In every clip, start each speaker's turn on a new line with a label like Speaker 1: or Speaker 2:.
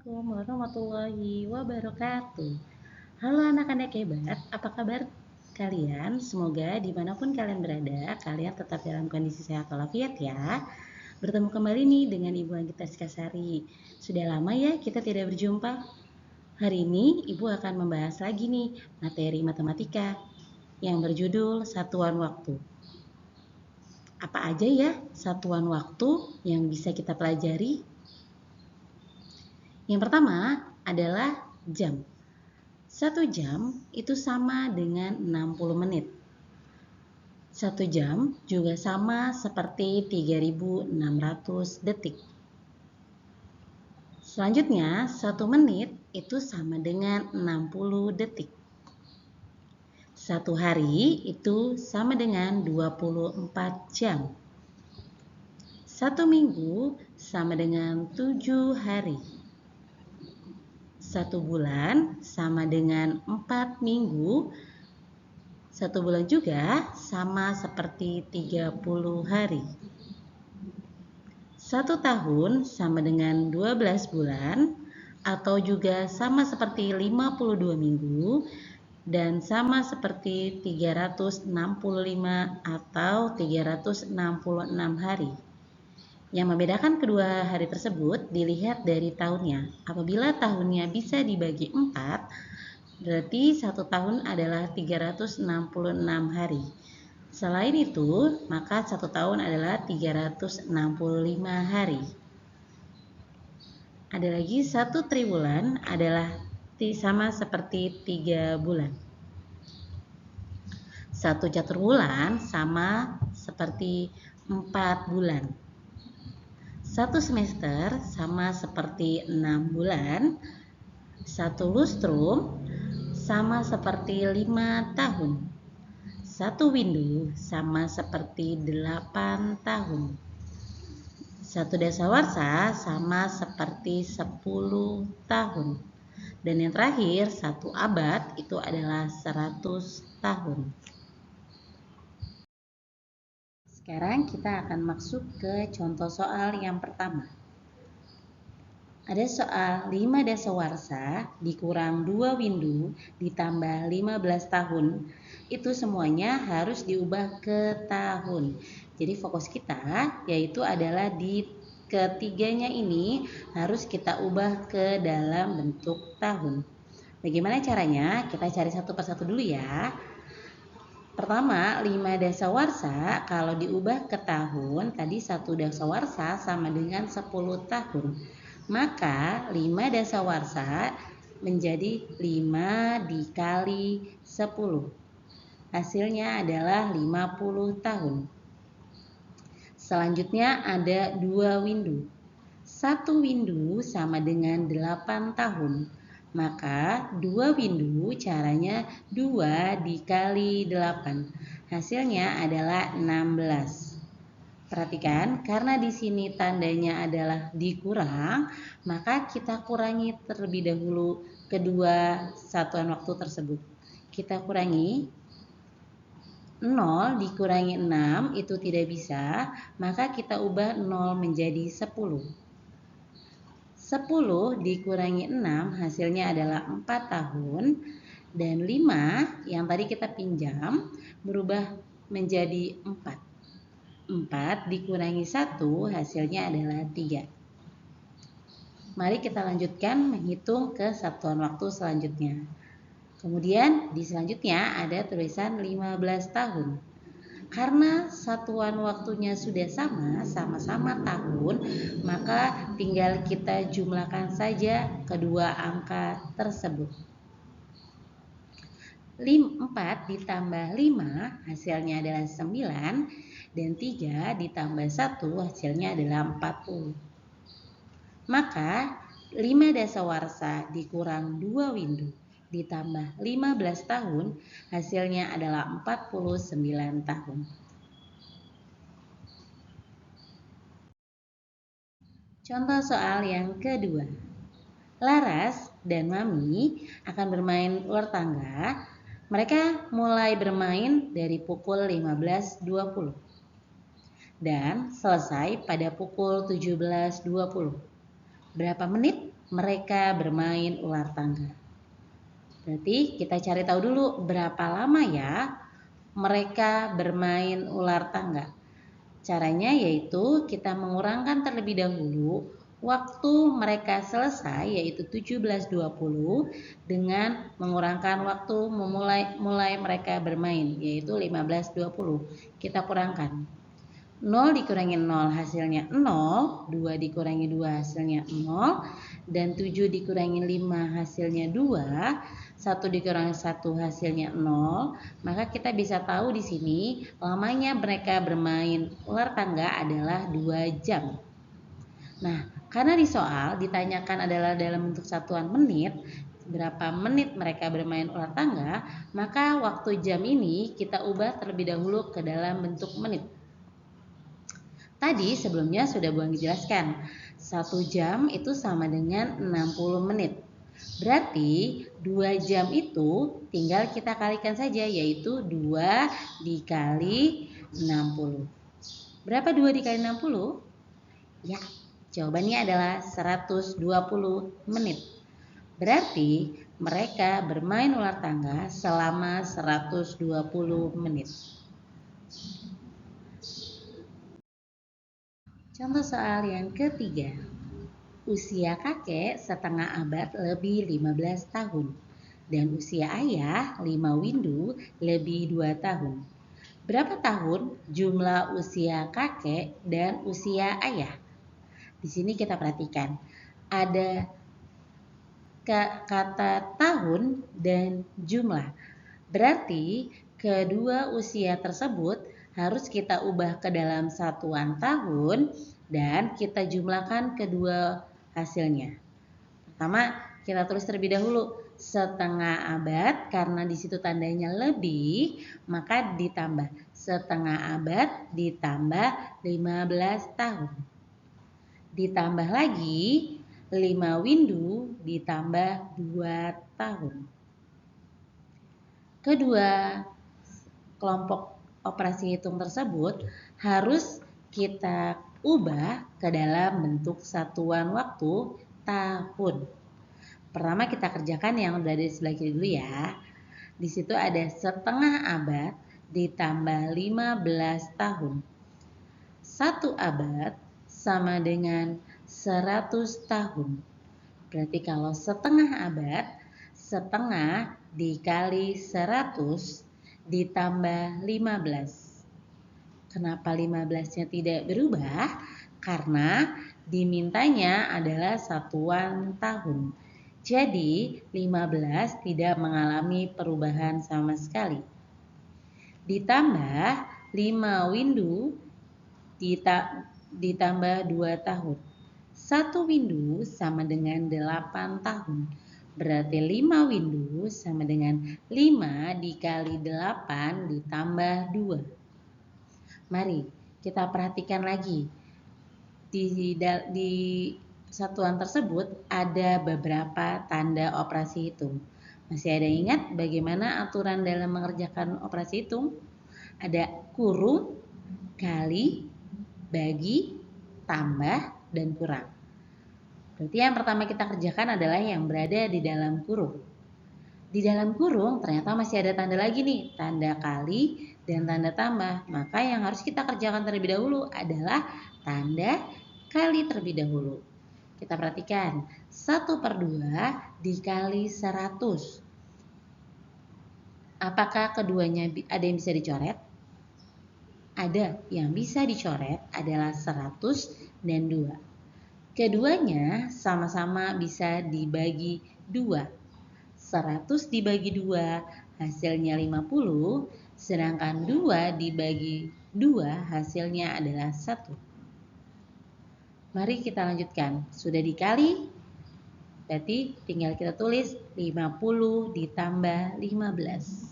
Speaker 1: Assalamualaikum warahmatullahi wabarakatuh. Halo anak-anak hebat, apa kabar kalian? Semoga dimanapun kalian berada, kalian tetap dalam kondisi sehat walafiat ya. Bertemu kembali nih dengan Ibu Anggita Skasari. Sudah lama ya kita tidak berjumpa. Hari ini Ibu akan membahas lagi nih materi matematika yang berjudul satuan waktu. Apa aja ya satuan waktu yang bisa kita pelajari? Yang pertama adalah jam. 1 jam itu sama dengan 60 menit. 1 jam juga sama seperti 3.600 detik. Selanjutnya, 1 menit itu sama dengan 60 detik. 1 hari itu sama dengan 24 jam. 1 minggu sama dengan 7 hari. 1 bulan sama dengan 4 minggu. 1 bulan juga sama seperti 30 hari. 1 tahun sama dengan 12 bulan atau juga sama seperti 52 minggu dan sama seperti 365 atau 366 hari. Yang membedakan kedua hari tersebut dilihat dari tahunnya. Apabila tahunnya bisa dibagi 4, berarti 1 tahun adalah 366 hari. Selain itu, maka 1 tahun adalah 365 hari. Ada lagi 1 triwulan adalah sama seperti 3 bulan. 1 caturwulan sama seperti 4 bulan. 1 semester sama seperti 6 bulan. 1 lustrum sama seperti 5 tahun. 1 windu sama seperti 8 tahun. 1 dasawarsa sama seperti 10 tahun. Dan yang terakhir, 1 abad itu adalah 100 tahun. Sekarang kita akan masuk ke contoh soal yang pertama. Ada soal 5 dasawarsa dikurang 2 windu ditambah 15 tahun. Itu semuanya harus diubah ke tahun. Jadi fokus kita yaitu adalah di ketiganya ini harus kita ubah ke dalam bentuk tahun. Bagaimana caranya? Kita cari satu persatu dulu ya. Pertama, 5 dasawarsa kalau diubah ke tahun, tadi 1 dasawarsa sama dengan 10 tahun. Maka 5 dasawarsa menjadi 5 dikali 10. Hasilnya adalah 50 tahun. Selanjutnya ada 2 windu. 1 windu sama dengan 8 tahun. Maka 2 windu caranya 2 dikali 8. Hasilnya adalah 16. Perhatikan, karena di sini tandanya adalah dikurang, maka kita kurangi terlebih dahulu kedua satuan waktu tersebut. Kita kurangi 0 dikurangi 6 itu tidak bisa, maka kita ubah 0 menjadi 10. 10 dikurangi 6 hasilnya adalah 4 tahun. Dan 5 yang tadi kita pinjam berubah menjadi 4. 4 dikurangi 1 hasilnya adalah 3. Mari kita lanjutkan menghitung ke satuan waktu selanjutnya. Kemudian di selanjutnya ada tulisan 15 tahun. Karena satuan waktunya sudah sama-sama tahun, maka tinggal kita jumlahkan saja kedua angka tersebut. 4 ditambah 5 hasilnya adalah 9 dan 3 ditambah 1 hasilnya adalah 40. Maka 5 dasawarsa dikurang 2 windu ditambah 15 tahun hasilnya adalah 49 tahun. Contoh soal yang kedua. Laras dan Mami akan bermain ular tangga. Mereka mulai bermain dari pukul 15.20 dan selesai pada pukul 17.20. Berapa menit mereka bermain ular tangga. Berarti kita cari tahu dulu berapa lama ya mereka bermain ular tangga. Caranya yaitu kita mengurangkan terlebih dahulu waktu mereka selesai yaitu 17.20 dengan mengurangkan waktu mulai mereka bermain yaitu 15.20. Kita kurangkan. 0 dikurangi 0 hasilnya 0, 2 dikurangi 2 hasilnya 0, dan 7 dikurangi 5 hasilnya 2, 1 dikurangi 1 hasilnya 0, maka kita bisa tahu di sini lamanya mereka bermain ular tangga adalah 2 jam. Nah, karena di soal ditanyakan adalah dalam bentuk satuan menit, berapa menit mereka bermain ular tangga, maka waktu jam ini kita ubah terlebih dahulu ke dalam bentuk menit. Tadi sebelumnya sudah Buang jelaskan, 1 jam itu sama dengan 60 menit. Berarti 2 jam itu tinggal kita kalikan saja, yaitu 2 dikali 60. Berapa 2 dikali 60? Ya, jawabannya adalah 120 menit. Berarti mereka bermain ular tangga selama 120 menit. Contoh soal yang ketiga. Usia kakek setengah abad lebih 15 tahun dan usia ayah 5 windu lebih 2 tahun. Berapa tahun jumlah usia kakek dan usia ayah? Di sini kita perhatikan ada kata tahun dan jumlah. Berarti kedua usia tersebut harus kita ubah ke dalam satuan tahun dan kita jumlahkan kedua hasilnya. Pertama, kita tulis terlebih dahulu setengah abad karena di situ tandanya lebih, maka ditambah setengah abad ditambah 15 tahun. Ditambah lagi 5 windu ditambah 2 tahun. Kedua kelompok operasi hitung tersebut harus kita ubah ke dalam bentuk satuan waktu tahun. Pertama kita kerjakan yang udah di sebelah kiri dulu ya. Di situ ada setengah abad ditambah 15 tahun. 1 abad sama dengan 100 tahun. Berarti kalau setengah abad, setengah dikali 100 ditambah 15. Kenapa 15-nya tidak berubah? Karena dimintanya adalah satuan tahun. Jadi 15 tidak mengalami perubahan sama sekali. Ditambah 5 windu ditambah 2 tahun. 1 windu sama dengan 8 tahun. Berarti 5 windu sama dengan 5 dikali 8 ditambah 2. Mari kita perhatikan lagi. Di satuan tersebut ada beberapa tanda operasi hitung. Masih ada yang ingat bagaimana aturan dalam mengerjakan operasi hitung? Ada kurung, kali, bagi, tambah, dan kurang. Berarti yang pertama kita kerjakan adalah yang berada di dalam kurung. Di dalam kurung ternyata masih ada tanda lagi nih, tanda kali dan tanda tambah. Maka yang harus kita kerjakan terlebih dahulu adalah tanda kali terlebih dahulu. Kita perhatikan, 1/2 dikali 100. Apakah keduanya ada yang bisa dicoret? Ada, yang bisa dicoret adalah 100 dan 2. Keduanya sama-sama bisa dibagi 2. 100 dibagi 2 hasilnya 50, sedangkan 2 dibagi 2 hasilnya adalah 1. Mari kita lanjutkan. Sudah dikali, berarti tinggal kita tulis 50 ditambah 15.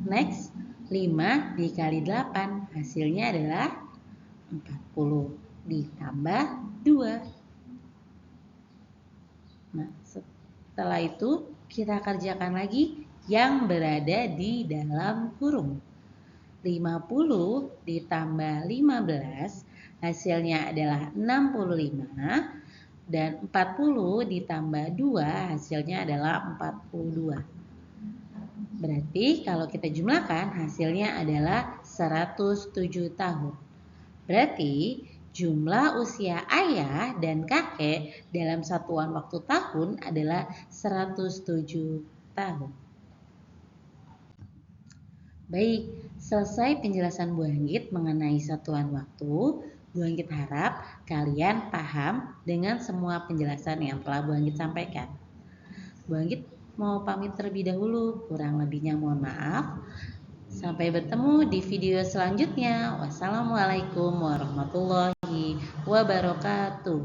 Speaker 1: Next, 5 dikali 8 hasilnya adalah 40 ditambah 2. Nah, setelah itu kita kerjakan lagi yang berada di dalam kurung. 50 ditambah 15 hasilnya adalah 65. Dan 40 ditambah 2 hasilnya adalah 42. Berarti kalau kita jumlahkan hasilnya adalah 107 tahun. Berarti jumlah usia ayah dan kakek dalam satuan waktu tahun adalah 107 tahun. Baik, selesai penjelasan Bu Anggit mengenai satuan waktu. Bu Anggit harap kalian paham dengan semua penjelasan yang telah Bu Anggit sampaikan. Bu Anggit mau pamit terlebih dahulu, kurang lebihnya mohon maaf. Sampai bertemu di video selanjutnya. Wassalamualaikum warahmatullahi wabarakatuh.